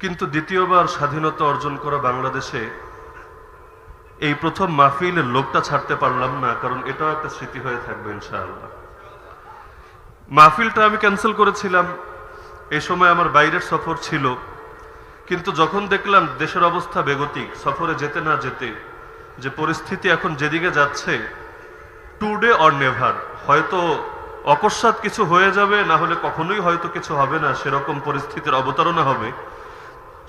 কিন্তু দ্বিতীয়বার স্বাধীনতা অর্জন করা বাংলাদেশে এই প্রথম মাহফিলের লোকটা ছাড়তে পারলাম না, কারণ এটাও একটা স্মৃতি হয়ে থাকবে ইনশাআল্লাহ। মাহফিলটা আমি ক্যান্সেল করেছিলাম, এই সময় আমার বাইরের সফর ছিল, কিন্তু যখন দেখলাম দেশের অবস্থা বেগতিক, সফরে যেতে না যেতে যে পরিস্থিতি এখন যেদিকে যাচ্ছে, টুডে অর নেভার, হয়তো অকস্মাৎ কিছু হয়ে যাবে, না হলে কখনোই হয়তো কিছু হবে না, সেরকম পরিস্থিতির অবতারণা হবে।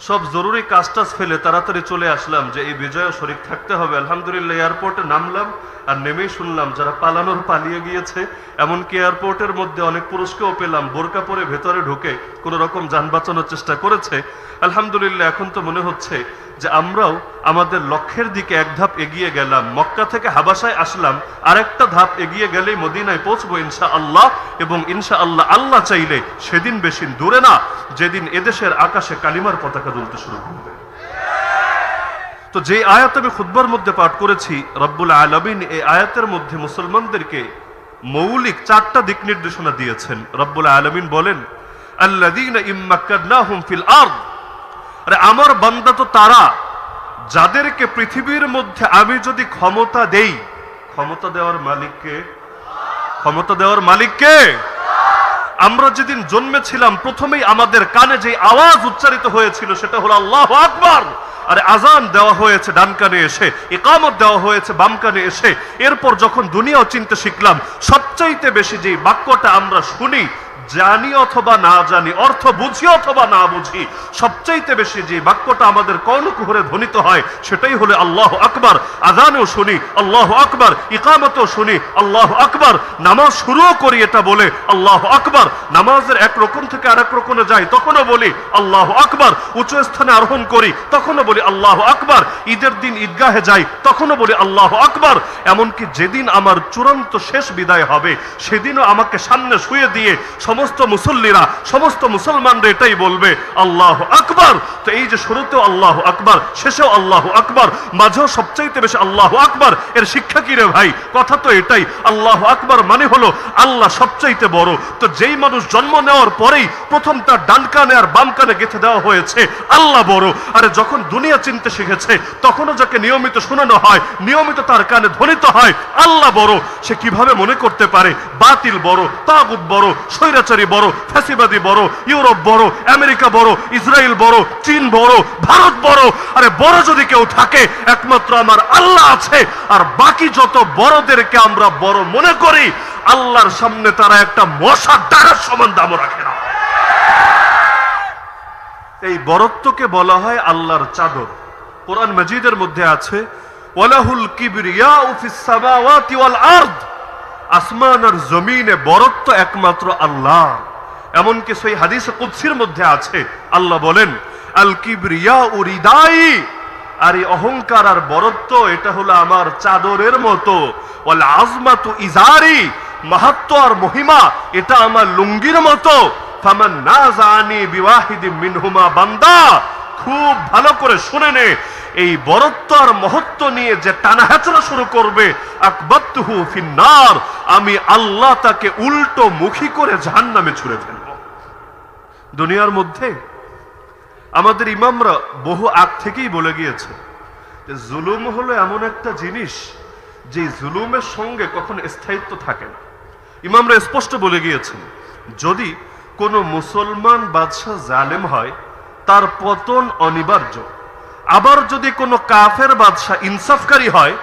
সব জরুরি কাজটাজ ফেলে তাড়াতাড়ি চলে আসলাম যে এই বিজয়ে শরীক থাকতে হবে। আলহামদুলিল্লাহ এয়ারপোর্টে নামলাম, আর নেমেই শুনলাম যারা পালানোর পালিয়ে গিয়েছে, এমনকি এয়ারপোর্টের মধ্যে অনেক পুরুষকেও পেলাম বোরকা পরে ভেতরে ঢুকে কোন রকম যান বাঁচানোর চেষ্টা করেছে। আলহামদুলিল্লাহ এখন তো মনে হচ্ছে যে আমরাও আমাদের লক্ষ্যের দিকে এক ধাপ এগিয়ে গেলাম। মক্কা থেকে হাবাসায় আসলাম, আরেকটা ধাপ এগিয়ে গেলেই মদিনায় পৌঁছবো ইনশাআল্লাহ। এবং ইনশাআল্লাহ আল্লাহ চাইলে সেদিন বেশি দূরে না যেদিন এদেশের আকাশে কালিমার পতাকা দুলতে শুরু করবে। তো যে আয়াত আমি খুতবার মধ্যে পাঠ করেছি, রব্বুল আলামিন এই আয়াতের মধ্যে মুসলমানদেরকে মৌলিক 4টা দিক নির্দেশনা দিয়েছেন। রব্বুল আলামিন বলেন, আল্লাযীনা ইম্মাক্কানাহুম ফিল আরদ, আরে আমার বান্দা তো তারা যাদেরকে পৃথিবীর মধ্যে আমি যদি ক্ষমতা দেই। ক্ষমতা দেওয়ার মালিককে? ক্ষমতা দেওয়ার মালিককে? আমরা যেদিন জন্মেছিলাম প্রথমেই আমাদের কানে যে আওয়াজ উচ্চারিত হয়েছিল সেটা হলো আল্লাহু আকবার। আর আজান দেওয়া হয়েছে ডান কানে এসে, ইকামত দেওয়া হয়েছে বাম কানে এসে। এরপর যখন দুনিয়াও চিনতে শিখলাম, সবচাইতে বেশি যে বাক্যটা আমরা শুনি, জানি অথবা না জানি, অর্থ বুঝি অথবা না বুঝি, সবচাইতে বেশি যে বাক্যটা আমাদের কর্ণকুহরে ধ্বনিত হয় সেটাই হলো আল্লাহু আকবার। আযানেও শুনি আল্লাহু আকবার, ইকামতেও শুনি আল্লাহু আকবার, নামাজ শুরুও করি এটা বলে আল্লাহু আকবার। নামাজের এক রকম থেকে আরেক রকমে যাই তখনও বলি আল্লাহু আকবার। উচ্চ স্থানে আরোহণ করি তখনও বলি আল্লাহু আকবার। ঈদের দিন ঈদগাহে যাই তখনও বলি আল্লাহু আকবার। এমনকি যেদিন আমার চূড়ান্ত শেষ বিদায় হবে সেদিনও আমাকে সামনে শুয়ে দিয়ে সমস্ত মুসল্লিরা, সমস্ত মুসলমানরা এটাই বলবে আল্লাহু আকবার। তো এই যে শুরুতেও আল্লাহু আকবার, শেষেও আল্লাহু আকবার, মাঝেও সবচাইতে বেশি আল্লাহু আকবার, এর শিক্ষা কি রে ভাই? কথা তো এটাই, আল্লাহু আকবার মানে হলো আল্লাহ সবচাইতে বড়। তো যেই মানুষ জন্ম নেওয়ার পরেই প্রথম তার ডান কানে আর বাম কানে গেঁথে দেওয়া হয়েছে আল্লাহ বড়। আরে যখন দুনিয়া চিনতে শিখেছে তখনও যাকে নিয়মিত শোনানো হয়, নিয়মিত তার কানে ধ্বনিত হয় আল্লাহ বড়, সে কিভাবে মনে করতে পারে বাতিল বড়, তাগুত বড়, স্বৈরাচারী বড়, ফ্যাসিবাদী বড়, ইউরোপ বড়, আমেরিকা বড়, ইসরায়েল বড়, চীন বড়, ভারত বড়? আরে বড় যদি কেউ থাকে একমাত্র আমার আল্লাহ আছে। আর বাকি যত বড়দেরকে আমরা বড় মনে করি, আল্লাহর সামনে তারা একটা মশার ডাকার সমান দাম রাখে না। এই বরত্বকে বলা হয় আল্লাহর চাদর। কোরআন মাজিদের মধ্যে আছে, ওয়ালাহুল কিবরিয়াউ ফিস সামাওয়াতি ওয়াল আরদ, আসমান আর জমিনে বরত্ব একমাত্র আল্লাহ। এমনকি সেই হাদিসে কুদসির মধ্যে আছে, আল্লাহ বলেন আল কিবরিয়াউ রিদাই, আর এই অহংকার আর বরত্ব এটা হলো আমার চাদরের মতো। ওয়াল আজমাতু ইজারি, মাহাত্ম্য আর মহিমা এটা আমার লুঙ্গির মতো। ফামান নাযানি বিওয়াহিদিন মিনহুমা, বান্দা খুব ভালো করে শুনে নে, এই বরত্ব আর মহত্ব নিয়ে যে টানাহেচড়া শুরু করবে, আকবাতুহু ফিন্নার, আমি আল্লাহ তাকে উল্টো মুখী করে জাহান্নামে ছুঁড়ে ফেলব। দুনিয়ার মধ্যে আমাদের ইমামরা বহু আগ থেকেই বলে গিয়েছে যে জুলুম হলো এমন একটা জিনিস যে জুলুমের সঙ্গে কখনো স্থায়িত্ব থাকে না। ইমামরা স্পষ্ট বলে গিয়েছেন, যদি কোনো মুসলমান বাদশাহ জালেম হয় তার পতন অনিবার্য। আবার যদি কোনো কাফের বাদশাহ ইনসাফকারী হয়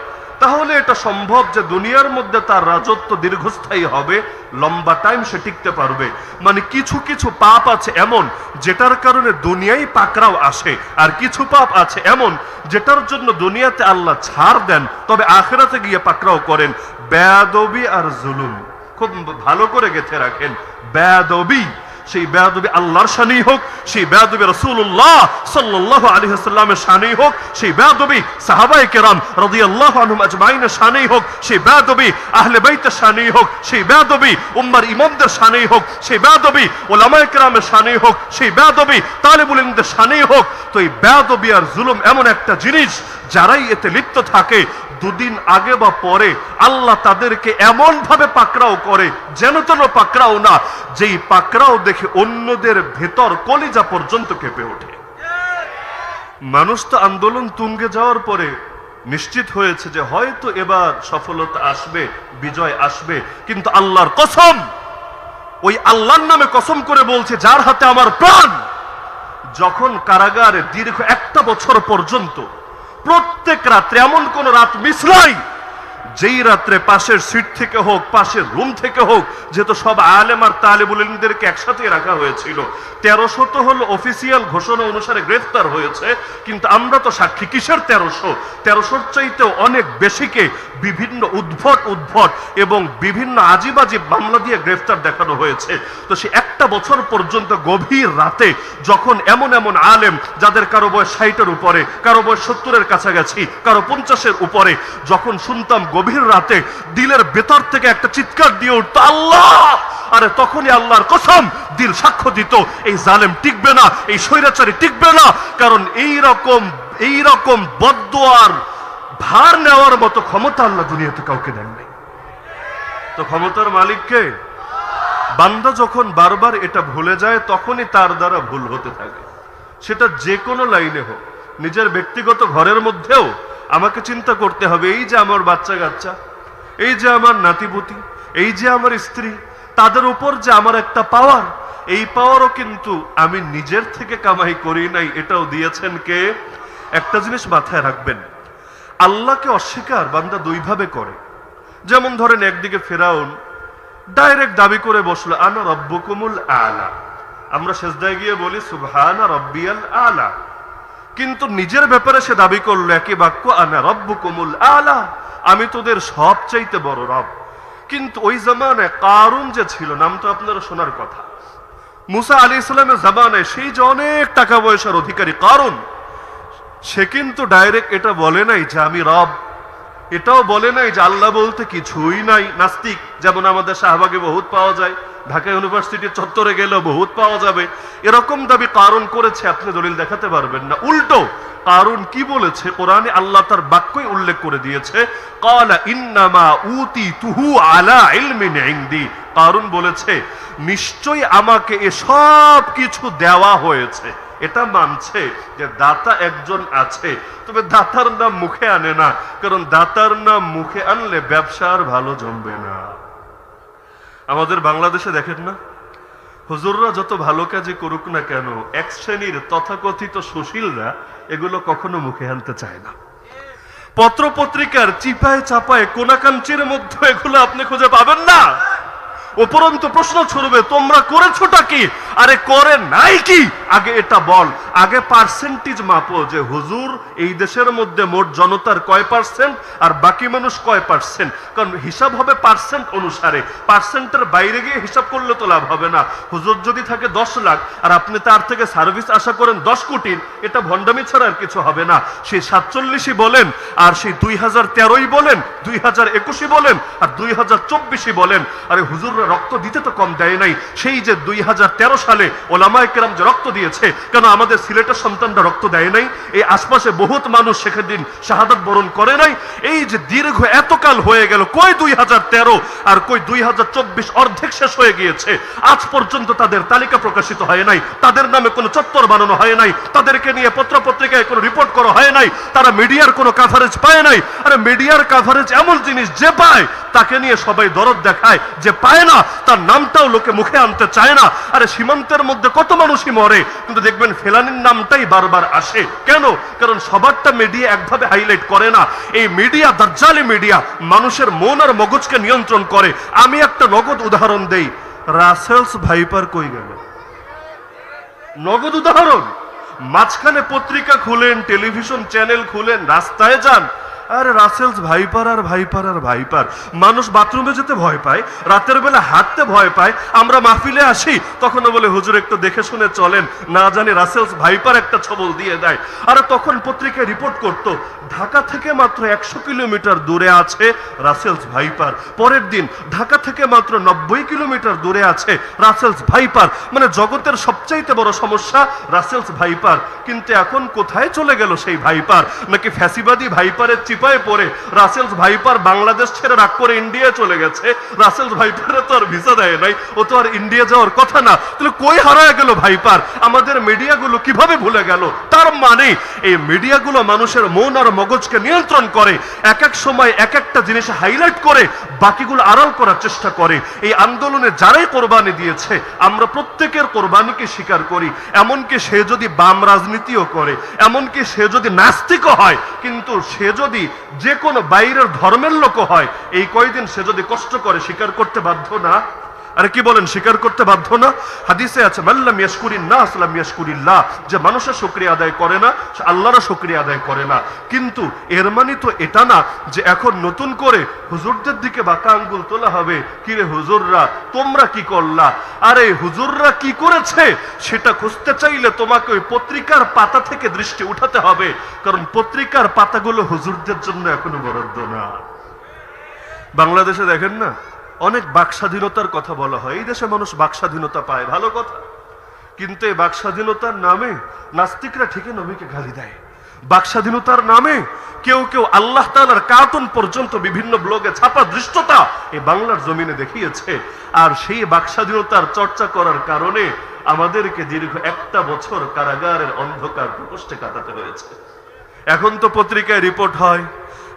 তাহলে এটা সম্ভব যে দুনিয়ার মধ্যে তার রাজত্ব দীর্ঘস্থায়ী হবে, লম্বা টাইম সে টিকতে পারবে। মানে কিছু কিছু পাপ আছে এমন যেটার কারণে দুনিয়ায় পাকড়াও আসে, আর কিছু পাপ আছে এমন যেটার জন্য দুনিয়াতে আল্লাহ ছাড় দেন, তবে আখিরাতে গিয়ে পাকড়াও করেন। বেয়াদবি আর জুলুম খুব ভালো করে গেঁথে রাখেন। বেয়াদবি, সেই বেয়াদবি আল্লাহর শানেই হোক, সেই বেয়াদবি রাসূলুল্লাহ সাল্লাল্লাহু আলাইহি ওয়াসাল্লামের শানেই হোক, সেই বেয়াদবি সাহাবায়ে কেরাম রাদিয়াল্লাহু আনহুম আজমাইনের শানেই হোক, সেই বেয়াদবি আহলে বাইতের শানেই হোক, সেই বেয়াদবি উম্মার ইমামদের শানেই হোক, সেই বেয়াদবি উলামায়ে কেরামের শানেই হোক, সেই বেয়াদবি তালিবুল ইলমদের শানেই হোক। তো এই বেয়াদবি আর জুলুম এমন একটা জিনিস, যারাই এতে লিপ্ত থাকে দুদিন আগে বা পরে আল্লাহ তাদেরকে এমন ভাবে পাকড়াও করে, যেন তেন পাকড়াও না, যেই পাকড়াও দেখে অন্যদের ভেতর কলিজা পর্যন্ত কেঁপে ওঠে। মানুষ তো আন্দোলন তুঙ্গে যাওয়ার পরে নিশ্চিত হয়েছে যে হয়তো এবার সফলতা আসবে, বিজয় আসবে, কিন্তু আল্লাহর কসম, ওই আল্লাহর নামে কসম করে বলছে যার হাতে আমার প্রাণ, যখন কারাগারে দীর্ঘ 1 বছর পর্যন্ত প্রত্যেক রাত্রে, এমন কোন রাত মিস নাই যেই রাত্রে পাশের সিট থেকে হোক, পাশের রুম থেকে হোক, যেহেতু সব আলেম আর তালেবুল ইলমদেরকে একসাথে রাখা হয়েছিল, 1300 তো হলো অফিসিয়াল ঘোষণা অনুসারে গ্রেফতার হয়েছে, কিন্তু আমরা তো সাক্ষী কিসের 1300 চাইতেও অনেক বেশিকে বিভিন্ন উদ্ভট এবং বিভিন্ন আজিব মামলা দিয়ে গ্রেফতার দেখানো হয়েছে। তো সে 1 বছর পর্যন্ত গভীর রাতে যখন এমন আলেম, যাদের কারো বয়স 60-এর উপরে, কারো বয়স 70-এর কাছাকাছি, কারো 50-এর উপরে, যখন শুনতাম গভীর রাতে দিলের ভেতর থেকে একটা চিৎকার দিয়ে উঠতো আল্লাহ, আরে তখনই আল্লাহর কসম দিল সাক্ষ্য দিত এই জালেম টিকবে না, এই স্বৈরাচারী টিকবে না, কারণ এইরকম বদদুয়ার ভার নেওয়ার মতো ক্ষমতা আল্লাহ দুনিয়াতে কাউকে দেন নাই। তো ক্ষমতার মালিককে? বান্দা যখন বারবার এটা ভুলে যায় তখনই তার দ্বারা ভুল হতে থাকে, সেটা যে কোনো লাইনে হোক। নিজের ব্যক্তিগত ঘরের মধ্যেও আমাকে চিন্তা করতে হবে, এই যে আমার বাচ্চা কাচ্চা, এই যে আমার নাতিপুতি, এই যে আমার স্ত্রী, তাদের উপর যে আমার একটা পাওয়ার, এই পাওয়ারও কিন্তু আমি নিজের থেকে কামাই করি নাই, এটাও দিয়েছেন কে? একটা জিনিস মাথায় রাখবেন, আল্লাহকে অস্বীকার বান্দা 2 ভাবে করে। যেমন ধরেন, একদিকে ফেরাউন ডাইরেক্ট দাবি করে বসলো আনা রব্বুকুমুল আলা, আমরা সেজদায় গিয়ে বলি সুবহানা রব্বিয়াল আলা, কিন্তু নিজের ব্যাপারে সে দাবি করলো একই বাক্য আনা রব্বুকুমুল আলা, আমি তোদের সবচাইতে বড় রব। কিন্তু ওই জামানায় কারুন যে ছিল, নাম তো আপনারা শোনার কথা, মুসা আলাইহিস সালামের জামানায় সেই যে অনেক টাকা পয়সার অধিকারী কারুন, সে কিন্তু ডাইরেক্ট এটা বলে নাই যে আমি রব, এটাও বলে নাই যে আল্লাহ বলতে কিছুই নাই, নাস্তিক। যেমন আমাদের শাহবাগে বহুত পাওয়া যায়, ঢাকা ইউনিভার্সিটির চত্বরে গেলেও বহুত পাওয়া যাবে, এরকম দাবি কারুন করেছে, আপনি দলিল দেখাতে পারবেন না। উল্টো কারুন কি বলেছে, কোরআনে আল্লাহ তার বাক্যই উল্লেখ করে দিয়েছে, ক্বালা ইন্নামা উতিতুহু আলা ইলমিন ইনদি, কারুন বলেছে নিশ্চয়ই আমাকে এসব কিছু দেওয়া হয়েছে। এটা মানছে যে দাতা একজন আছে, তবে দাতার নাম মুখে আনে না, কারণ দাতার নাম মুখে আনলে ব্যবসার ভালো জমবে না। আমাদের বাংলাদেশে দেখেন না, হুজুররা যত ভালো কাজই করুক না কেন, এক শ্রেণীর তথাকথিত সুশীলরা এগুলো কখনো মুখে আনতে চায় না। পত্র পত্রিকার চিপায় চাপায় কোনাকাঞ্চির মধ্যে এগুলো আপনি খুঁজে পাবেন না। উপরন্তু প্রশ্ন ছড়বে, তোমরা করেছোটা কি? আরে করে নাই কি? আগে এটা বল, আগে পার্সেন্টেজ মাপো যে হুজুর এই দেশের মধ্যে মোট জনতার কয় পার্সেন্ট আর বাকি মানুষ কয় পার্সেন্ট, কারণ হিসাব হবে পার্সেন্ট অনুসারে, পার্সেন্টের বাইরে গিয়ে হিসাব করলে তো লাভ হবে না। হুজুর যদি থাকে 10 লাখ আর আপনি তার থেকে সার্ভিস আশা করেন 10 কোটির, এটা ভণ্ডামি ছাড়া আর কিছু হবে না। সেই 47ই বলেন আর সেই 2013ই বলেন, 2021ই বলেন আর 2024ই বলেন, আরে হুজুর রক্ত দিতে তো কম দেয় নাই। সেই যে 2013 সালে ওলামায়ে কেরাম যে রক্ত দিয়েছে, কেন আমাদের সিলেটের সন্তানরা রক্ত দেয় নাই? এই আশপাশে বহুত মানুষ সেদিন শাহাদাত বরণ করে নাই? এই যে দীর্ঘ এতকাল হয়ে গেল, কই 2013 আর কই 2024, অর্ধেক শেষ হয়ে গিয়েছে, আজ পর্যন্ত তাদের তালিকা প্রকাশিত হয় নাই, তাদের নামে কোনো চত্বর বানানো হয় নাই, তাদেরকে নিয়ে পত্র পত্রিকায় কোনো রিপোর্ট করা হয় নাই, তারা মিডিয়ার কোনো কাভারেজ পায় নাই। আরে মিডিয়ার কাভারেজ এমন জিনিস, যে পায় তাকে নিয়ে সবাই দরদ দেখায়, যে পায় না তার নামটাও লোকে মুখে আনতে চায় না। আরে সীমান্তের মধ্যে কত মানুষই মরে, কিন্তু দেখবেন ফেলানির নামটাই বারবার আসে। কেন? কারণ সবারটা মিডিয়া একভাবে হাইলাইট করে না। এই মিডিয়া, দাজ্জালি মিডিয়া, মানুষের মন আর মগজকে নিয়ন্ত্রণ করে। আমি একটা নগদ উদাহরণ দেই, রাসেলস ভাইপার কই গেল? নগদ উদাহরণ। মাঝখানে পত্রিকা খুলেন, টেলিভিশন চ্যানেল খুলেন, রাস্তায় যান, আরে রাসেলস ভাইপার আর ভাইপার আর ভাইপার। মানুষ বাথরুমে যেতে ভয় পায়, রাতের বেলা হাঁটতে ভয় পায়। আমরা মাহফিলে আসি, তখনও বলে হুজুর একটু দেখে শুনে চলেন, না জানি রাসেলস ভাইপার একটা ছবল দিয়ে দেয়। আর তখন পত্রিকায় রিপোর্ট করত ঢাকা থেকে মাত্র 100 কিলোমিটার দূরে আছে রাসেলস ভাইপার, পরের দিন ঢাকা থেকে মাত্র 90 কিলোমিটার দূরে আছে রাসেলস ভাইপার। মানে জগতের সবচাইতে বড় সমস্যা রাসেলস ভাইপার। কিন্তু এখন কোথায় চলে গেল সেই ভাইপার? নাকি ফ্যাসিবাদী ভাইপারের চিপায় পড়ে রাসেলস ভাইপার বাংলাদেশ ছেড়ে রাগ করে ইন্ডিয়া চলে গেছে। রাসেলস ভাইপারে তো আর ভিসা দেয় নাই, ও তো আর ইন্ডিয়া যাওয়ার কথা না। তাহলে কই হারায় গেল ভাইপার? আমাদের মিডিয়াগুলো কিভাবে ভুলে গেল? তার মানে এই মিডিয়াগুলো মানুষের মন আর মগজকে নিয়ন্ত্রণ করে, এক এক সময় এক একটা জিনিস হাইলাইট করে বাকিগুলো আড়াল করার চেষ্টা করে। এই আন্দোলনে যারাই কোরবানি দিয়েছে আমরা প্রত্যেকের কোরবানিকে স্বীকার করি। এমনকি সে যদি বাম রাজনীতিও করে, এমনকি সে যদি নাস্তিকও হয়, কিন্তু সে যদি যে কোনো বাইরের ধর্মের লোকও হয়, এই কয়দিন সে যদি কষ্ট করে স্বীকার করতে বাধ্য না? আরে কি বলেন, স্বীকার করতে বাধ্য না? হাদিসে আছে মাল্লাম ইয়াশকুরিন নাস লাম ইয়াশকুরিল্লাহ, যে মানুষের শুকরিয়া আদায় করে না সে আল্লাহরও শুকরিয়া আদায় করে না। কিন্তু এর মানে তো এটা না যে এখন নতুন করে হুজুরদের দিকে বাঁকা আঙ্গুল তোলা হবে, কি রে হুজুররা তোমরা কি করলা? আরে হুজুররা কি করেছে সেটা খুঁজতে চাইলে তোমাকে ওই পত্রিকার পাতা থেকে দৃষ্টি উঠাতে হবে, কারণ পত্রিকার পাতাগুলো হুজুরদের জন্য এখনো বরাদ্দ না। বাংলাদেশে দেখেন না, অনেক বাক স্বাধীনতার কথা বলা হয়। এই দেশে মানুষ বাক স্বাধীনতা পায়, ভালো কথা, কিন্তু এই বাক স্বাধীনতার নামে নাস্তিকরা ঠিকই নবীকে গালি দেয়। বাক স্বাধীনতার নামে কেউ কেউ আল্লাহ তাআলার কার্টুন পর্যন্ত বিভিন্ন ব্লগে ছাপা দৃষ্টতা এই বাংলার জমিনে দেখিয়েছে। আর সেই বাক স্বাধীনতার চর্চা করার কারণে আমাদেরকে দীর্ঘ 1 বছর কারাগারের অন্ধকার প্রকোষ্ঠে কাটাতে হয়েছে। এখন তো পত্রিকায় রিপোর্ট হয়,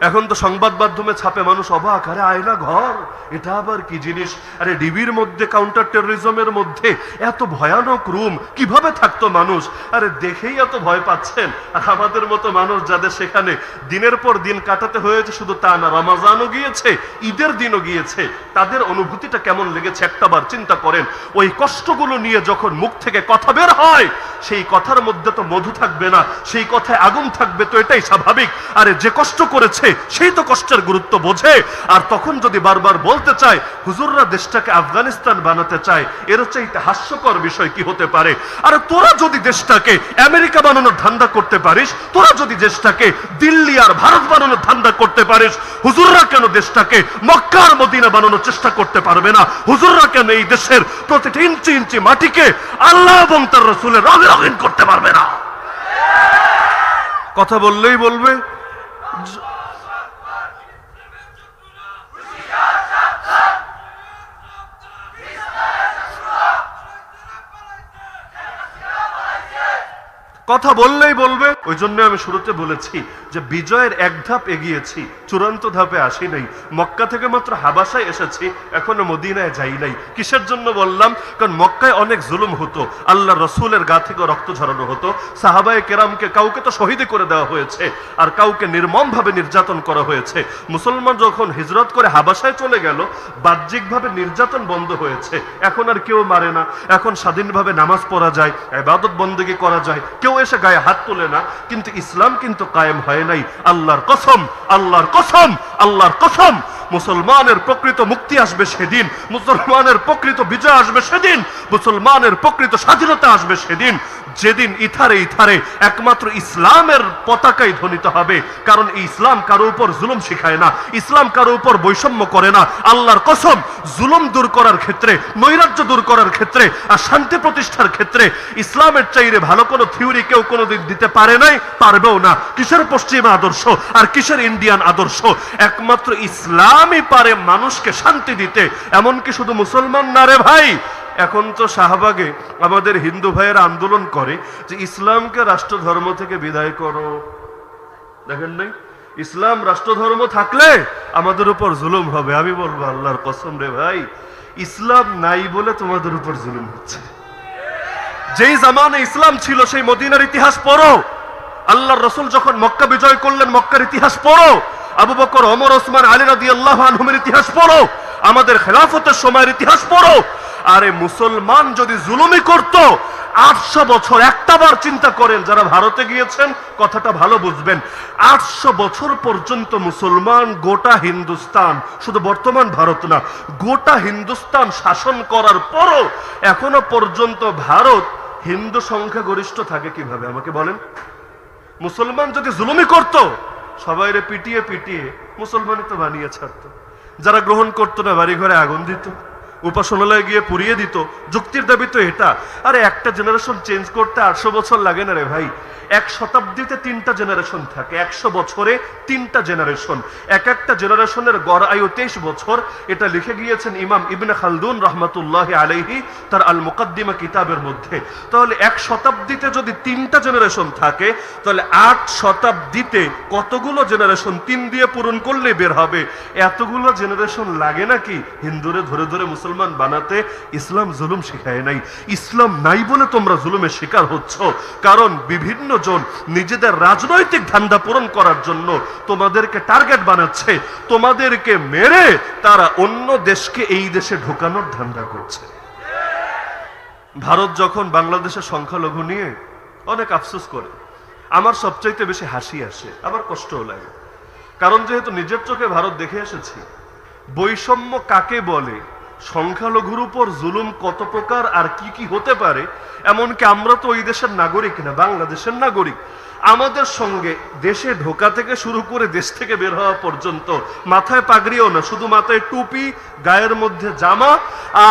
এখন তো সংবাদ মাধ্যমে ছাপে, মানুষ অবাক, আরে আয়না ঘর এটা আবার কি জিনিস? আরে ডিবির মধ্যে কাউন্টার টেরোরিজমের মধ্যে এত ভয়ানক রুম কিভাবে থাকতো মানুষ? আরে দেখেই এত ভয় পাচ্ছেন। আর আমাদের মতো মানুষ যাদের সেখানে দিনের পর দিন কাটাতে হয়েছে, শুধু তা না, রমাজানও গিয়েছে, ঈদের দিনও গিয়েছে, তাদের অনুভূতিটা কেমন লেগেছে একটাবার চিন্তা করেন। ওই কষ্টগুলো নিয়ে যখন মুখ থেকে কথা বের হয়, সেই কথার মধ্যে তো মধু থাকবে না, সেই কথায় আগুন থাকবে, তো এটাই স্বাভাবিক। আরে যে কষ্ট করেছে সেই তো কষ্টের গুরুত্ব বোঝে। আর তখন যদি বারবার বলতে চায় হুজুররা দেশটাকে আফগানিস্তান বানাতে চায়, এর চাইতে হাস্যকর বিষয় কি হতে পারে? আরে তোরা যদি দেশটাকে আমেরিকা বানানোর ধান্দা করতে পারিস, তোরা যদি দেশটাকে দিল্লি আর ভারত বানানোর ধান্দা করতে পারিস, হুজুররা কেন দেশটাকে মক্কা আর মদিনা বানানোর চেষ্টা করতে পারবে না? হুজুররা কেন এই দেশের প্রতিটি ইঞ্চি ইঞ্চি মাটিকে আল্লাহ এবং তার রাসূলের রঙে রঙিন করতে পারবে না? কথা বললেই বলবে কথা বললেই বলবে। ওই জন্য আমি শুরুতে বলেছি যে বিজয়ের এক ধাপ এগিয়েছি, চূড়ান্ত ধাপে আসি নাই। মক্কা থেকে মাত্র হাবাসায় এসেছি, এখনো মদিনায় যাই নাই। কিসের জন্য বললাম? কারণ মক্কায় অনেক জুলুম হতো, আল্লাহ রসুলের গা থেকে রক্ত ঝরানো হতো, সাহাবায়ে কেরামকে কাউকে তো শহীদ করে দেওয়া হয়েছে, আর কাউকে নির্মম ভাবে নির্যাতন করা হয়েছে। মুসলমান যখন হিজরত করে হাবাসায় চলে গেল, বাহ্যিকভাবে নির্যাতন বন্ধ হয়েছে, এখন আর কেউ মারে না, এখন স্বাধীনভাবে নামাজ পড়া যায়, ইবাদত বন্দেগী করা যায়, কেউ এসে গায়ে হাত তোলে না। কিন্তু ইসলাম কিন্তু কায়েম হয় নাই। আল্লাহর কসম, আল্লাহর কসম, আল্লাহর কসম, মুসলমানের প্রকৃত মুক্তি আসবে সেদিন, মুসলমানের প্রকৃত বিজয় আসবে সেদিন, মুসলমানের প্রকৃত স্বাধীনতা আসবে সেদিন, যেদিন ইথারে ইথারে একমাত্র ইসলামের পতাকাই ধ্বনিত হবে। কারণ এই ইসলাম কারো উপর জুলুম শিখায় না, ইসলাম কারো উপর বৈষম্য করে না। আল্লাহর কসম, জুলুম দূর করার ক্ষেত্রে, নৈরাজ্য দূর করার ক্ষেত্রে আর শান্তি প্রতিষ্ঠার ক্ষেত্রে ইসলামের চাইরে ভালো কোনো থিওরি কেউ কোনোদিন দিতে পারে নাই, পারবেও না। কিসের পশ্চিমা আদর্শ আর কিসের ইন্ডিয়ান আদর্শ? একমাত্র ইসলামই পারে মানুষকে শান্তি দিতে। এমনকি শুধু মুসলমান না রে ভাই, এখন তো শাহবাগে আমাদের হিন্দু ভাইয়েরা আন্দোলন করে যে ইসলামকে রাষ্ট্র ধর্ম থেকে বিদায় করো। দেখেন নাই, ইসলাম রাষ্ট্র ধর্ম থাকলে আমাদের উপর জুলুম হবে। আমি বলবো আল্লাহর কসম রে ভাই, ইসলাম নাই বলে তোমাদের উপর জুলুম হচ্ছে। যেই জামানে ইসলাম ছিল সেই মদিনার ইতিহাস পড়ো, আল্লাহর রাসূল যখন মক্কা বিজয় করলেন মক্কার ইতিহাস পড়ো, আবু বকর, ওমর, ওসমান, আলী রাদিয়াল্লাহু আনহুমের ইতিহাস পড়ো, আমাদের খেলাফতের সময়ের ইতিহাস পড়ো। আরে মুসলমান যদি জুলুমি করত 800 বছর, একটাবার চিন্তা করেন, যারা ভারতে গিয়েছেন কথাটা ভালো বুঝবেন, 800 বছর পর্যন্ত মুসলমান গোটা হিন্দুস্তান, শুধু বর্তমান ভারত না, গোটা হিন্দুস্তান শাসন করার পরও এখনো পর্যন্ত ভারত হিন্দু সংখ্যাগরিষ্ঠ থাকে কিভাবে আমাকে বলেন? মুসলমান যদি জুলুমি করত সবাইরে পিটিয়ে পিটিয়ে মুসলমানই তো বানিয়ে ছাড়তো, যারা গ্রহণ করতো না বাড়ি ঘরে আগুন দিত, উপাসনালয়ে গিয়ে পুড়িয়ে দিত। যুক্তির দাবি তো এটা। আরে একটা জেনারেশন চেঞ্জ করতে 800 বছর লাগে না রে ভাই। 1 শতাব্দীতে 3টা জেনারেশন থাকে, 100 বছরে 3টা জেনারেশন। একটা জেনারেশনের গড় আয়ু 23 বছর। এটা লিখে গিয়েছেন ইমাম ইবনে খালদুন রহমাতুল্লাহি আলাইহি তার আল মুকাদ্দিমা কিতাবের মধ্যে। তাহলে 1 শতাব্দীতে যদি 3টা জেনারেশন থাকে, তাহলে 8 শতাব্দীতে কতগুলো জেনারেশন 3 দিয়ে পূরণ করলে বের হবে? এতগুলো জেনারেশন লাগে নাকি হিন্দুরে ধরে ধরে মুসলমান বানাতে? ইসলাম জুলুম শিখায় নাই। ইসলাম নাই বলে তোমরা জুলুমের শিকার হচ্ছ। কারণ বিভিন্ন জন নিজেদের রাজনৈতিক ধান্দা পূরণ করার জন্য তোমাদেরকে টার্গেট বানাচ্ছে। তোমাদেরকে মেরে তারা অন্য দেশকে এই দেশে ঢোকানোর ধান্দা করছে। ভারত যখন বাংলাদেশের সংখ্যালঘু নিয়ে অনেক আফসোস করে, আমার সবচাইতে বেশি হাসি আসে, আবার কষ্টও লাগে। কারণ যেহেতু নিজের চোখে ভারত দেখে এসেছি, বৈষম্য কাকে বলে, সংখ্যালঘুর উপর জুলুম কত প্রকার আর কি কি হতে পারে। এমনকি আমরা তো ওই দেশের নাগরিক না, বাংলাদেশের নাগরিক। আমাদের সঙ্গে দেশে ঢোকা থেকে শুরু করে দেশ থেকে বের হওয়া পর্যন্ত মাথায় পাগড়িও না, শুধু মাথায় টুপি, গায়ের মধ্যে জামা,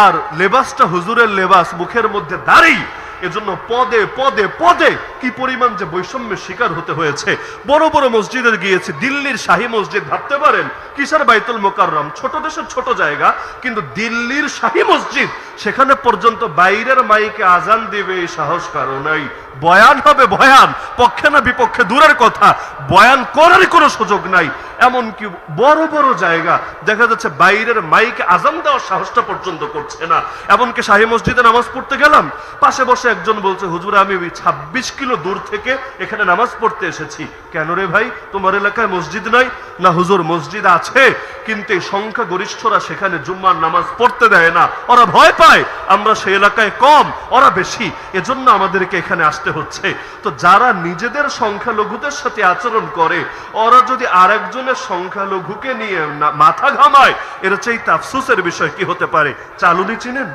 আর লেবাসটা হুজুরের লেবাস, মুখের মধ্যে দাড়ি। এজন্য পদে পদে পদে কি পরিমাণ যে বৈষম্যের শিকার হতে হয়েছে। বড় বড় মসজিদে গিয়েছি, দিল্লির শাহী মসজিদ, ভাবতে পারেন কিসের বাইতুল মোকাররম, ছোট দেশের ছোট জায়গা, কিন্তু দিল্লির শাহী মসজিদ, সেখানে পর্যন্ত বাইরের মাইকে আজান দিবে এই সাহস কারো নাই। বয়ান হবে, বয়ান পক্ষে না বিপক্ষে দূরের কথা, বয়ান করার কোনো সুযোগ নাই। এমনকি বড় বড় জায়গা দেখা যাচ্ছে বাইরের মাইকে আজান দেওয়ার সাহসটা পর্যন্ত করছে না। এমনকি শাহী মসজিদে নামাজ পড়তে গেলাম, পাশে বসে একজন বলছে, হুজুর আমি 26 কিলো দূর থেকে এখানে নামাজ পড়তে এসেছি। কেন রে ভাই, তোমার এলাকায় মসজিদ নাই? না হুজুর মসজিদ আছে, কিন্তু এই সংখ্যা গরিষ্ঠরা সেখানে জুম্মার নামাজ পড়তে দেয় না, ওরা ভয় পায় আমরা সেই এলাকায় কম, ওরা বেশি, এজন্য আমাদেরকে এখানে আসতে হচ্ছে। তো যারা নিজেদের সংখ্যালঘুদের সাথে আচরণ করে, ওরা যদি আরেকজনের সংখ্যালঘুকে নিয়ে মাথা ঘামায়, এর চাইতে আফসোসের বিষয় কি হতে পারে? চালুনি চিনেন?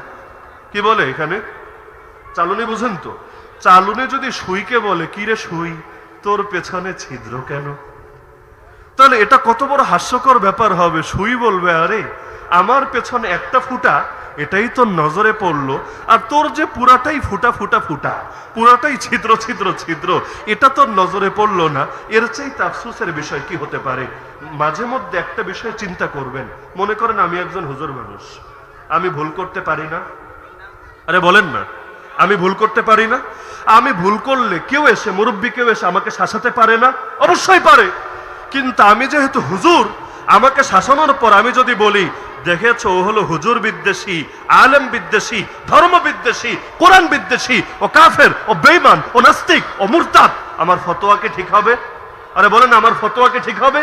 কি বলে এখানে? চালুনি বুঝেন তো? চালুনি যদি সুইকে বলে, কি রে সুই, তোর পেছনে ছিদ্র কেন? তাহলে এটা কত বড় হাস্যকর ব্যাপার হবে। সুই বলবে, আরে আমার পেছনে একটা ফুটা, এটাই তোর নজরে পড়লো, আর তোর যে পুরাটাই ফুটা ফুটা ফুটা, পুরাটাই ছিদ্র ছিদ্র ছিদ্র, এটা তোর নজরে পড়লো না। এর চাইতে আফসোসের বিষয় কি হতে পারে? মাঝে মধ্যে একটা বিষয় চিন্তা করবেন। মনে করেন আমি একজন হুজুর মানুষ, আমি ভুল করতে পারি না? আরে বলেন না, আমি ভুল করতে পারি না? আমি ভুল করলে কেউ এসে, মুরব্বী কেউ এসে আমাকে শাসাতে পারে না? অবশ্যই পারে। কিন্তু আমি যেহেতু হুজুর, আমাকে শাসানোর পর আমি যদি বলি, দেখেছো ও হলো হুজুর বিদ্বেষী, আলেম বিদ্বেষী, ধর্ম বিদ্বেষী, কোরআন বিদ্বেষী, ও কাফের, ও বেঈমান, ও নাস্তিক, ও মুরতাদ, আমার ফতোয়া কি ঠিক হবে? আরে বলেন, আমার ফতোয়া কি ঠিক হবে?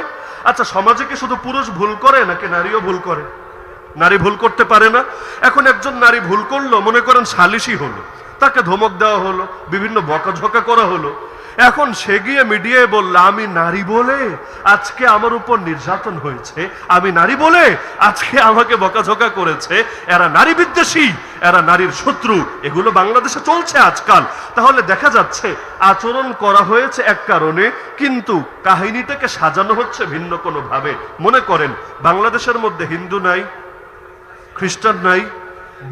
আচ্ছা, সমাজে কি শুধু পুরুষ ভুল করে নাকি নারীও ভুল করে? নারী ভুল করতে পারে না? এখন একজন নারী ভুল করলো, মনে করেন সালিশি হলো, তাকে ধমক দেওয়া হলো, বিভিন্ন বকাঝকা করা হলো। এখন সে গিয়ে মিডিয়ায় বলল, আমি নারী বলে আজকে আমার উপর নির্যাতন হয়েছে, আমি নারী বলে আজকে আমাকে বকাঝকা করেছে, এরা নারী বিদ্বেষী, এরা নারীর শত্রু। এগুলো বাংলাদেশে চলছে আজকাল। তাহলে দেখা যাচ্ছে আচরণ করা হয়েছে এক কারণে, কিন্তু কাহিনীটাকে সাজানো হচ্ছে ভিন্ন কোনো ভাবে। মনে করেন বাংলাদেশের মধ্যে হিন্দু নাই, খ্রিস্টান নাই,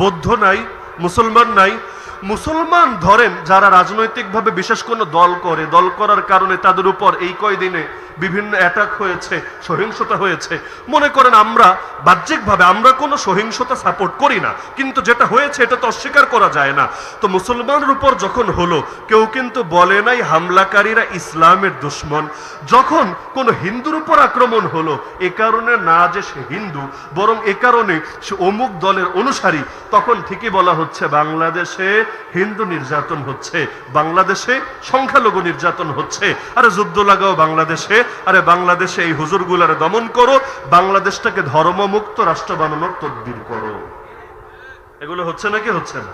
বৌদ্ধ নাই, মুসলমান নাই। মুসলমান ধরেন যারা রাজনৈতিকভাবে বিশেষ কোনো দল করে, দল করার কারণে তাদের উপর এই কয়দিনে বিভিন্ন অ্যাটাক হয়েছে, সহিংসতা হয়েছে। মনে করেন আমরা বাহ্যিকভাবে আমরা কোনো সহিংসতা সাপোর্ট করি না, কিন্তু যেটা হয়েছে এটা তো অস্বীকার করা যায় না। তো মুসলমানের উপর যখন হলো, কেউ কিন্তু বলে নাই হামলাকারীরা ইসলামের দুশ্মন। যখন কোনো হিন্দুর উপর আক্রমণ হলো, এ কারণে না যে সে হিন্দু, বরং এ কারণে সে অমুক দলের অনুসারী, তখন ঠিকই বলা হচ্ছে বাংলাদেশে হিন্দু নির্যাতন হচ্ছে, বাংলাদেশে সংখ্যালঘু নির্যাতন হচ্ছে। আরে যুদ্ধ লাগাও বাংলাদেশে, আরে বাংলাদেশে এই হুজুরগুলারে দমন করো, বাংলাদেশটাকে ধর্মমুক্ত রাষ্ট্র বানানোর তদবির করো। এগুলো হচ্ছে নাকি হচ্ছে না?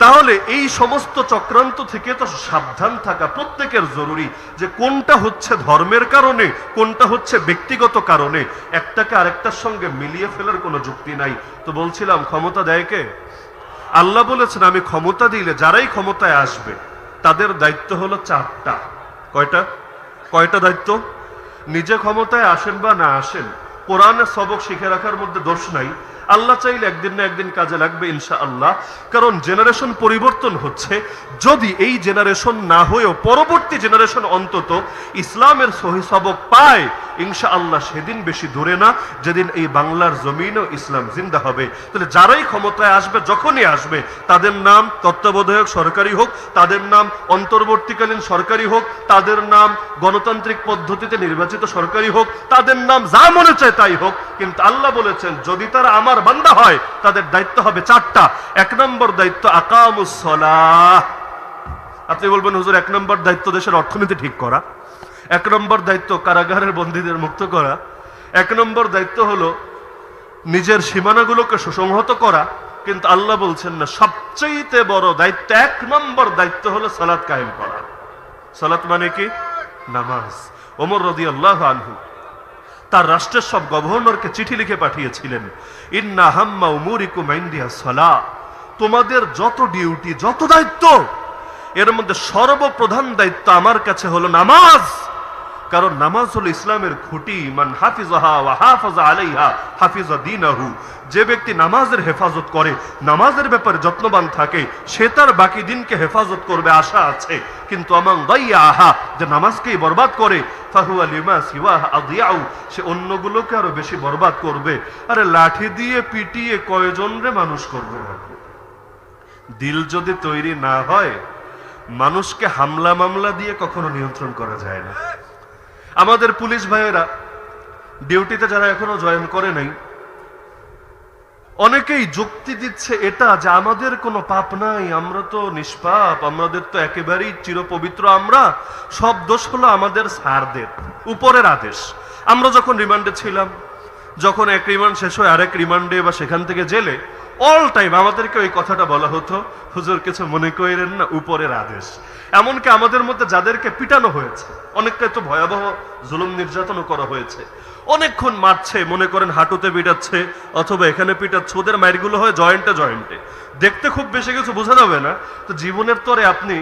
তাহলে এই সমস্ত চক্রান্ত থেকে তো সাবধান থাকা প্রত্যেকের জরুরি, যে কোনটা হচ্ছে ধর্মের কারণে, কোনটা হচ্ছে ব্যক্তিগত কারণে। একটাকে আরেকটার সঙ্গে মিলিয়ে ফেলার কোনো যুক্তি নাই। তো বলছিলাম, ক্ষমতা দেয় কে? আল্লাহ বলেছেন, আমি ক্ষমতা দিলে যারাই ক্ষমতায় আসবে তাদের দায়িত্ব হলো 4টা। কয়টা? কয়টা দায়িত্ব? নিজে ক্ষমতায় আসেন বা না আসেন, কোরআনের সবক শিখে রাখার মধ্যে দোষ নাই। আল্লাহ চাইলে একদিন না একদিন কাজে লাগবে ইনশাআল্লাহ। কারণ জেনারেশন পরিবর্তন হচ্ছে। যদি এই জেনারেশন না হয়েও পরবর্তী জেনারেশন অন্তত ইসলামের সহি সবক পায়, ইনশাআল্লাহ সেদিন বেশি দূরে না যেদিন এই বাংলার জমিনও ইসলাম জিন্দা হবে। তাহলে যারাই ক্ষমতায় আসবে, যখনই আসবে, তাদের নাম তত্ত্বাবধায়ক সরকারি হোক, তাদের নাম অন্তর্বর্তীকালীন সরকারি হোক, তাদের নাম গণতান্ত্রিক পদ্ধতিতে নির্বাচিত সরকারি হোক, তাদের নাম যা মনে চায় তাই হোক, কিন্তু আল্লাহ বলেছেন যদি তারা আমার বান্দা হয় তাদের দায়িত্ব হবে 4টা। 1 নম্বর দায়িত্ব আকামুস সালাহ। আপনি বলবেন হুজুর 1 নম্বর দায়িত্ব দেশের অর্থনীতি ঠিক করা, 1 নম্বর দায়িত্ব কারাগারের বন্দীদের মুক্ত করা, 1 নম্বর দায়িত্ব হলো নিজের সীমানাগুলোকে সুসংহত করা, কিন্তু আল্লাহ বলছেন না, সবচেয়ে বড় দায়িত্ব 1 নম্বর দায়িত্ব হলো সালাত কায়েম করা। সালাত মানে কি? নামাজ। ওমর রাদিয়াল্লাহু আনহু তার রাষ্ট্রের সব গভর্নরকে চিঠি লিখে পাঠিয়েছিলেন, ইন্না হাম্মা উমুরিকুম ইনদিয়াস সালাহ, তোমাদের যত ডিউটি, যত দায়িত্ব, এর মধ্যে সর্বপ্রধান দায়িত্ব আমার কাছে হলো নামাজ। কারণ নামাজ হলো ইসলামের খুঁটি। মান হাফিজাহা ওয়া হাফাজা আলাইহা হাফিজা দীনাহু, যে ব্যক্তি নামাজের হেফাজত করে, নামাজের ব্যাপারে যত্নবান থাকে, সে তার বাকি দিনকে হেফাজত করবে আশা আছে। কিন্তু আমান দাইয়াহা, যে নামাজকেই বরবাদ করে, ফাহুয়া লিমা সিওয়াহা আদিয়াউ, সে অন্যগুলোকে আরো বেশি বরবাদ করবে। আরে লাঠি দিয়ে পিটিয়ে কয়জনরে মানুষ করবে? দিল যদি তৈরি না হয়, মানুষকে হামলা মামলা দিয়ে কখনো নিয়ন্ত্রণ করা যায় না। আমাদের পুলিশ ভাইয়েরা ডিউটিতে যারা এখনো জয়েন করে নাই, অনেকেই যুক্তি দিচ্ছে এটা যে আমাদের কোনো পাপ নাই, আমরা তো নিষ্পাপ, আমাদের তো একেবারেই চিরপবিত্র, আমরা সব দোষ হলো আমাদের স্যারদের, উপরের আদেশ। আমরা যখন রিমান্ডে ছিলাম, যখন এক রিমান্ড শেষ হয় আরেক রিমান্ডে বা সেখান থেকে জেলে, অল টাইম আমাদেরকে ওই কথাটা বলা হতো, হুজুর কিছু মনে করেন না, উপরের আদেশ। এমনকি আমাদের মধ্যে যাদেরকে পিটানো হয়েছে, অনেকটা তো ভয়াবহ জুলুম নির্যাতনও করা হয়েছে, অনেকক্ষণ মারছে, মনে করেন হাঁটুতে পিটাচ্ছে অথবা এখানে পিটাচ্ছে, ওদের মাইরগুলো হয় জয়েন্টে জয়েন্টে, দেখতে খুব বেশি কিছু বোঝা যাবে না। তো জীবনের তরে আপনি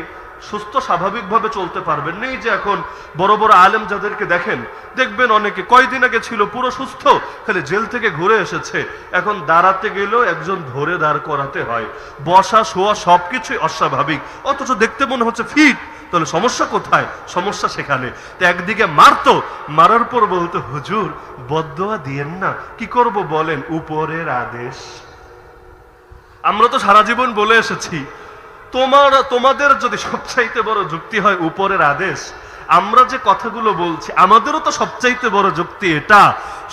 সুস্থ স্বাভাবিকভাবে চলতে পারবেন না। এই যে এখন বড় বড় আলেম যাদেরকে দেখেন, দেখবেন অনেকে কয়দিন আগে ছিল পুরো সুস্থ, খালি জেল থেকে ঘুরে এসেছে, এখন দাঁড়াতে গেলেও একজন ধরে দাঁড় করাতে হয়, বসা শোয়া সবকিছুই অস্বাভাবিক, অথচ দেখতে মনে হচ্ছে ফিট। তাহলে সমস্যা কোথায়? সমস্যা সেখানে। তো একদিকে মারতো, মারার পর বলতো হুজুর বদদোয়া দিয়েন না, কি করব বলেন, উপরের আদেশ। আমরা তো সারা জীবন বলে এসেছি, তোমাদের যদি সবচাইতে বড় যুক্তি হয় উপরের আদেশ, আমরা যে কথাগুলো বলছি আমাদেরও তো সবচাইতে বড় যুক্তি এটা,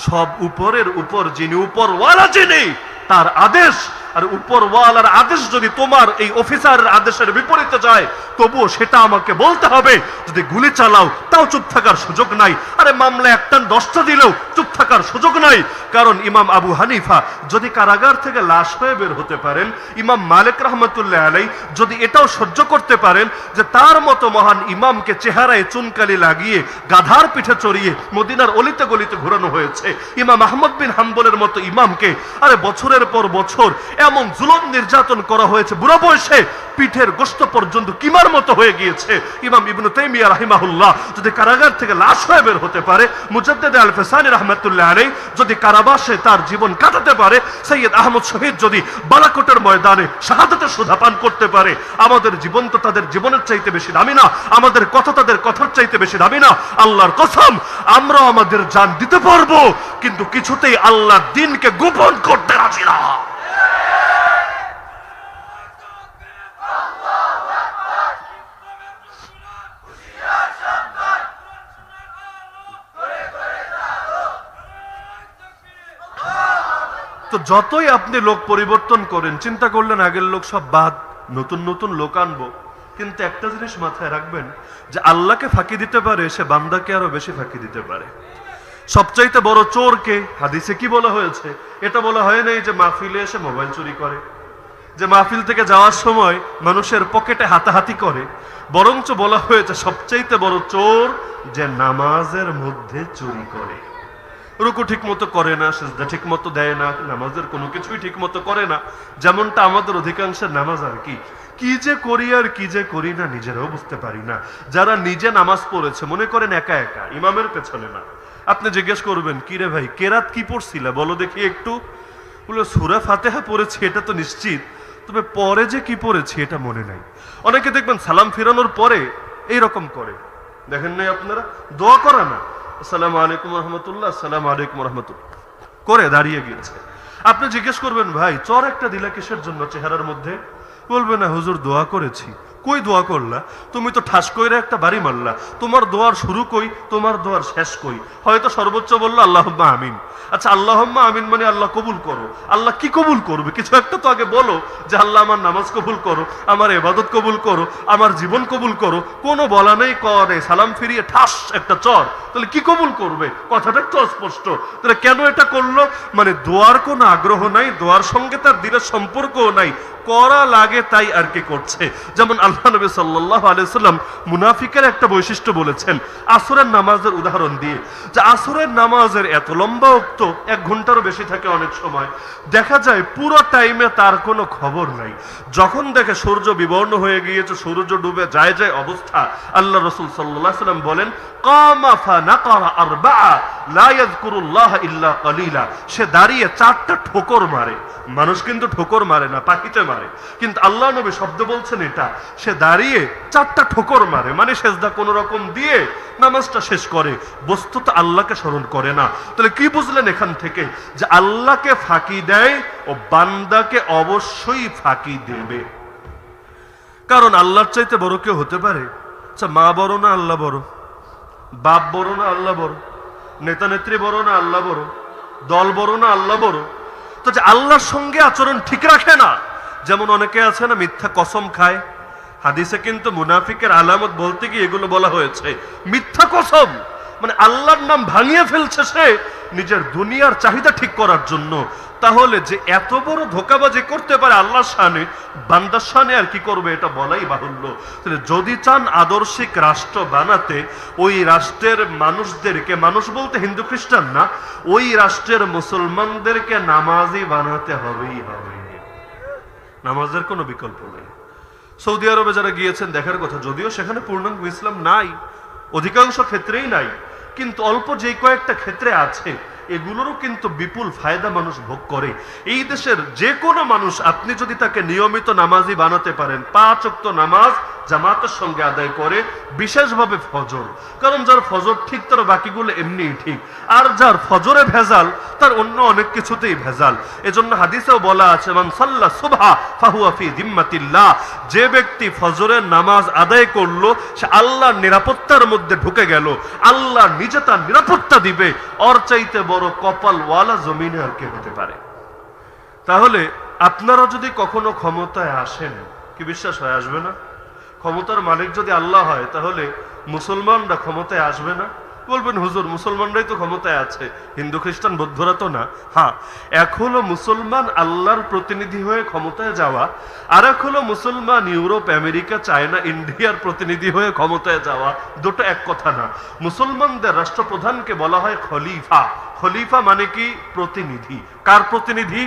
সব উপরের উপর যিনি, উপরওয়ালা যিনি, তার আদেশ। আর উপরওয়ালার আদেশ যদি তোমার এই অফিসারের আদেশের বিপরীতে যায়, তবুও সেটা আমাকে বলতে হবে। যদি গুলি চালাও তাও চুপ থাকার সুযোগ নাই, আরে মামলা 1-10টা দিলেও চুপ থাকার সুযোগ নাই। কারণ ইমাম আবু হানিফা যদি কারাগার থেকে লাশ হয়ে বের হতে পারেন, ইমাম মালিক রহমতুল্লাহ আলাই যদি এটাও সহ্য করতে পারেন যে তার মতো মহান ইমামকে চেহারায় চুনকালি লাগিয়ে গাধার পিঠে চড়িয়ে মদিনার অলিতে গলিতে ঘোরানো হয়েছে, ইমাম আহমদ বিন হাম্বলের মতো ইমামকে আরে বছরের পর বছর এমন জুলুম নির্যাতন করা হয়েছে, বুড়ো বয়সে পিঠের গোশত পর্যন্ত কিমার মতো হয়ে গিয়েছে। ইমাম ইবনে তাইমিয়া রাহিমাহুল্লাহ যদি কারাগার থেকে লাশ হয়ে বের হতে পারে, মুজাদ্দিদ আল ফিসানি রাহমাতুল্লাহ আলাইহি যদি কারাবাসে তার জীবন কাটাতে পারে, সৈয়দ আহমদ শহীদ যদি বালাকোটের ময়দানে শাহাদাতের সুধা পান করতে পারে, আমাদের জীবন তো তাদের জীবনের চাইতে বেশি দামি না, আমাদের কথা তাদের কথার চাইতে বেশি দামি না। আল্লাহর কসম, আমরা আমাদের জান দিতে পারবো, কিন্তু কিছুতেই আল্লাহর দ্বীনকে গোপন করতে রাজি না। তো যতই আপনি লোক পরিবর্তন করেন, চিন্তা করলেন আগের লোক সব বাদ, নতুন নতুন লোক আনবো, কিন্তু একটা জিনিস মাথায় রাখবেন যে আল্লাহকে ফাঁকি দিতে পারে, সে বান্দাকে আরো বেশি ফাঁকি দিতে পারে। সবচাইতে বড় চোরকে হাদিসে কি বলা হয়েছে? এটা বলা হয় নাই যে মাহফিলে এসে মোবাইল চুরি করে, যে মাহফিল থেকে যাওয়ার সময় মানুষের পকেটে হাতাহাতি করে, বরঞ্চ বলা হয়েছে সবচাইতে বড় চোর যে নামাজের মধ্যে চুরি করে। রুকু ঠিক মতো করে না, সিজদা ঠিক মতো দেয় না, নামাজের কোনো কিছুই ঠিক মতো করে না, যেমনটা আমাদের অধিকাংশের নামাজ। আর কি যে করি আর কি যে করি না নিজেরাও বুঝতে পারি না। যারা নিজে নামাজ পড়েছে মনে করেন একা একা, ইমামের পেছনে না, আপনি জিজ্ঞেস করবেন কি রে ভাই কেরাত কি পড়ছিলে বলো দেখি একটু, বললো সূরা ফাতিহা পড়েছি এটা তো নিশ্চিত, তবে পরে যে কি পড়েছি এটা মনে নাই। অনেকে দেখবেন সালাম ফিরানোর পরে এইরকম করে, দেখেন নাই আপনারা, দোয়া করা না, আসসালামু আলাইকুম রহমতুল্লাহ, আসসালামু আলাইকুম রহমতুল্লাহ করে দাঁড়িয়ে গিয়েছে। আপনি জিজ্ঞেস করবেন ভাই চর একটা দিলা কিসের জন্য চেহারার মধ্যে? বলবে না হুজুর দোয়া করেছি। কই দোয়া করলা? তুমি তো ঠাস কইরা একটা বাড়ি মারলা। তোমার দোয়ার শুরু কই, তোমার দোয়ার শেষ কই? হয়তো সর্বোচ্চ বললো আল্লাহুম্মা আমিন। আচ্ছা আল্লাহুম্মা আমিন মানে আল্লাহ কবুল করো। আল্লাহ কি কবুল করবে? কিছু একটা তো আগে বলো যে আল্লাহ আমার নামাজ কবুল করো, আমার ইবাদত কবুল করো, আমার জীবন কবুল করো। কোনো বলা নেই, করে সালাম ফিরিয়ে ঠাস একটা চর। তাহলে কি কবুল করবে? কথাটা একটু অস্পষ্ট। তাহলে কেন এটা করলো? মানে দোয়ার কোনো আগ্রহ নাই, দোয়ার সঙ্গে তার দিলের সম্পর্কও নাই, করা লাগে তাই আর কি করছে। যেমন আল্লাহ নবী সাল্লাল্লাহু আলাইহি সাল্লাম মুনাফিকের একটা বৈশিষ্ট্য বলেছেন আসরের নামাজের উদাহরণ দিয়ে, যে আসরের নামাজের এত লম্বা ওক্ত 1 ঘন্টারও বেশি থাকে অনেক সময়, দেখা যায় পুরো টাইমে তার কোনো খবর নাই। যখন দেখে সূর্য বিবর্ণ হয়ে গিয়েছে, সূর্য ডুবে যায় যায় অবস্থা, আল্লাহ রাসূল সাল্লাল্লাহু আলাইহি সাল্লাম বলেন কামা ফানাকারা আরবাআ লা ইয়াযকুরুল্লাহ ইল্লা কালিলা। সে দাঁড়িয়ে 4টা ঠোকর মারে। মানুষ কিন্তু ঠোকর মারে না, পাখিতে মারে, কিন্তু আল্লাহ নবী শব্দ বলছেন এটা। সে দাঁড়িয়ে 4টা ঠোকর মারে, মানে সেজদা কোন রকম দিয়ে নামাজটা শেষ করে, বস্তুত আল্লাহকে স্মরণ করে না। তাহলে কি বুঝলেন এখান থেকে? যে আল্লাহকে ফাঁকি দেয় ও বান্দাকে অবশ্যই ফাঁকি দেবে। কারণ আল্লাহর চাইতে বড় কেউ হতে পারে? আচ্ছা মা বড় না আল্লাহ বড়? বাপ বড় না আল্লাহ বড়? নেতা নেত্রী বড় না আল্লাহ বড়? দল বড় না আল্লাহ বড়? তো যে আল্লাহর সঙ্গে আচরণ ঠিক রাখে না, যেমন অনেকে আছে না মিথ্যা কসম খায়, হাদিসে কিন্তু মুনাফিকের আলামত বলতে গিয়ে এগুলো বলা হয়েছে। মিথ্যা কসম মানে আল্লাহর নাম ভাঙিয়ে ফেলছে সে নিজের দুনিয়ার চাহিদা ঠিক করার জন্য। তাহলে যে এত বড় ধোঁকাবাজি করতে পারে আল্লাহর শানে, বান্দার শানে আর কি করবে এটা বলাই বাহুল্য। তাহলে যদি চান আদর্শিক রাষ্ট্র বানাতে, ওই রাষ্ট্রের মানুষদেরকে, মানুষ বলতে হিন্দু খ্রিস্টান না, ওই রাষ্ট্রের মুসলমানদেরকে নামাজি বানাতে হবেই হবে। নামাজের কোনো বিকল্প নেই। সৌদি আরবে যারা গিয়েছেন দেখার কথা, যদিও সেখানে পূর্ণাঙ্গ ইসলাম নাই, অধিকাংশ ক্ষেত্রেই নাই, কিন্তু অল্প যে কয়েকটা ক্ষেত্রে আছে, এগুলোরও কিন্তু বিপুল ফায়দা মানুষ ভোগ করে। এই দেশের যে কোনো মানুষ আপনি যদি তাকে নিয়মিত নামাজি বানাতে পারেন, 5 ওয়াক্ত নামাজ জামাতের সঙ্গে আদায় করে, বিশেষভাবে ফজর, কারণ যার ফজর ঠিক তার বাকিগুলো এমনিই ঠিক, আর যার ফজরে ভেজাল তার অন্য অনেক কিছুতেই ভেজাল। এজন্য হাদিসেও বলা আছে মান সাল্লা সুবহা ফাহুয়া ফি জিম্মাতিল্লাহ, যে ব্যক্তি ফজরের নামাজ আদায় করলো সে আল্লাহর নিরাপত্তার মধ্যে ঢুকে গেল, আল্লাহ নিজে তার নিরাপত্তা দিবে। ওর চাইতে বড় কপালওয়ালা জমিনে আর কে হতে পারে? তাহলে আপনারা যদি কখনো ক্ষমতায় আসেন, কি বিশ্বাস হয় আসবে না? ক্ষমতার মালিক যদি আল্লাহ হয়, তাহলে মুসলমানরা ক্ষমতায় আসবে না? বলবেন হুজুর মুসলমানরাই তো ক্ষমতায় আছে, হিন্দু খ্রিস্টান বৌদ্ধরা তো না। হ্যাঁ, এক হলো মুসলমান আল্লাহর প্রতিনিধি হয়ে ক্ষমতায় যাওয়া, আর এক হলো মুসলমান ইউরোপ, আমেরিকা, চায়না, ইন্ডিয়ার প্রতিনিধি হয়ে ক্ষমতায় যাওয়া। দুটো এক কথা না। মুসলমানদের রাষ্ট্রপ্রধানকে বলা হয় খলিফা। খলিফা মানে কি? প্রতিনিধি। কার প্রতিনিধি?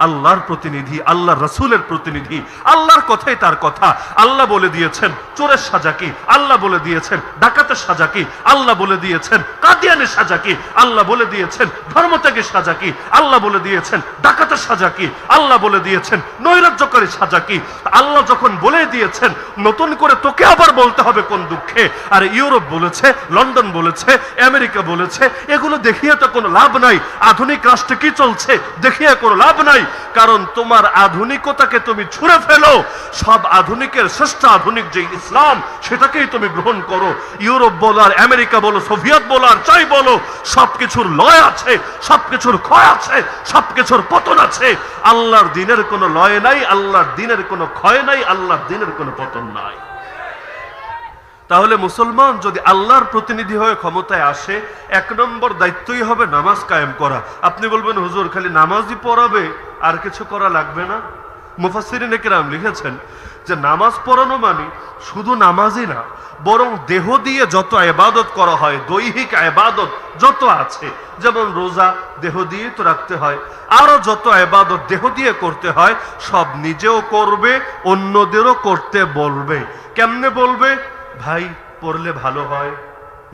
আল্লাহর প্রতিনিধি, আল্লাহর রাসূলের প্রতিনিধি। আল্লাহর কথাই তার কথা। আল্লাহ বলে দিয়েছেন চোরের সাজা কি, আল্লাহ বলে দিয়েছেন ডাকাতের সাজা কি, আল্লাহ বলে দিয়েছেন কাদিয়ানের সাজা কি, আল্লাহ বলে দিয়েছেন ধর্মত্যাগের সাজা কি, আল্লাহ বলে দিয়েছেন ডাকাতের সাজা কি, আল্লাহ বলে দিয়েছেন নৈরাজ্যকারী সাজা কি। আল্লাহ যখন বলে দিয়েছেন, নতুন করে তোকে আবার বলতে হবে কোন দুঃখে? আর ইউরোপ বলেছে, লন্ডন বলেছে, আমেরিকা বলেছে, এগুলো দেখিয়ে তো কোনো লাভ নাই। আধুনিক রাষ্ট্রে কি চলছে দেখিয়ে কোনো লাভ নাই, কারণ তোমার আধুনিকতাকে তুমি ছুঁড়ে ফেলো। সব আধুনিকের শ্রেষ্ঠ আধুনিক যে ইসলাম, সেটাকেই তুমি গ্রহণ করো। ইউরোপ বলো আর আমেরিকা বলো, সোভিয়েত বলো আর চাই বলো, সবকিছুর লয় আছে, সবকিছুর ক্ষয় আছে, সবকিছুর পতন আছে। আল্লাহর দিনের কোনো লয় নাই, আল্লাহর দিনের কোনো ক্ষয় নাই, আল্লাহর দিনের কোনো পতন নাই। তাহলে মুসলমান যদি আল্লাহর প্রতিনিধি হয়ে ক্ষমতায় আসে, 1 নম্বর দায়িত্বই হবে নামাজ কায়েম করা। আপনি বলবেন হুজুর খালি নামাজই পড়াবে, আর কিছু করা লাগবে না? মুফাসসিরিনে কেরাম লিখেছেন যে নামাজ পড়ানো মানে শুধু নামাজই না, বরং দেহ দিয়ে যত ইবাদত করা হয়, দৈহিক ইবাদত যত আছে, যেমন রোজা দেহ দিয়ে তো রাখতে হয়, আরো যত ইবাদত দেহ দিয়ে করতে হয়, সব নিজেও করবে, অন্যদেরও করতে বলবে। কেমনে বলবে? ভাই পড়লে ভালো হয়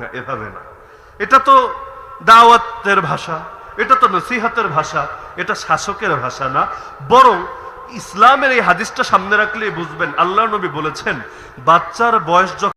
না, এভাবে না। এটা তো দাওয়াতের ভাষা, এটা তো নসিহতের ভাষা। এটা শাসকের ভাষা না, বরং ইসলামের এই হাদিসটা সামনে রাখলে বুঝবেন আল্লাহ নবী বলেছেন বাচ্চার বয়স যখন